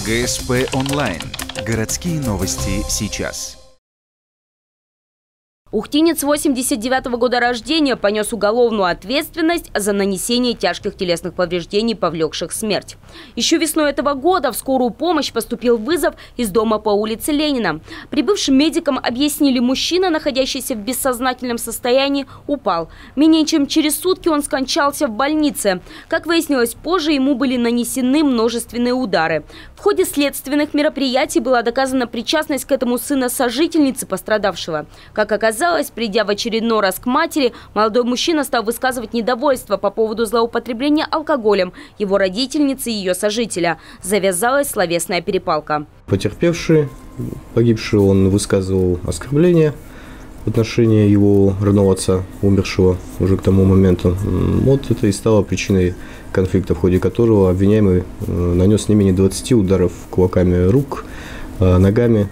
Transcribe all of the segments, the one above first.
ГСП онлайн. Городские новости сейчас. Ухтинец 89-го года рождения понес уголовную ответственность за нанесение тяжких телесных повреждений, повлекших смерть. Еще весной этого года в скорую помощь поступил вызов из дома по улице Ленина. Прибывшим медикам объяснили, мужчина, находящийся в бессознательном состоянии, упал. Менее чем через сутки он скончался в больнице. Как выяснилось позже, ему были нанесены множественные удары. В ходе следственных мероприятий была доказана причастность к этому сына сожительницы пострадавшего. Как оказалось, придя в очередной раз к матери, молодой мужчина стал высказывать недовольство по поводу злоупотребления алкоголем его родительницы и ее сожителя. Завязалась словесная перепалка. Потерпевший, погибший, он высказывал оскорбления в отношении его родного отца, умершего уже к тому моменту. Вот это и стало причиной конфликта, в ходе которого обвиняемый нанес не менее 20 ударов кулаками рук, ногами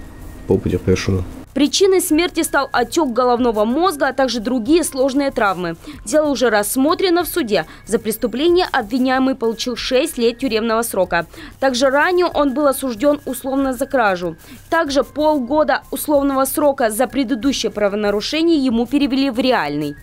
по потерпевшему. Причиной смерти стал отек головного мозга, а также другие сложные травмы. Дело уже рассмотрено в суде. За преступление обвиняемый получил 6 лет тюремного срока. Также ранее он был осужден условно за кражу. Также полгода условного срока за предыдущее правонарушение ему перевели в реальный.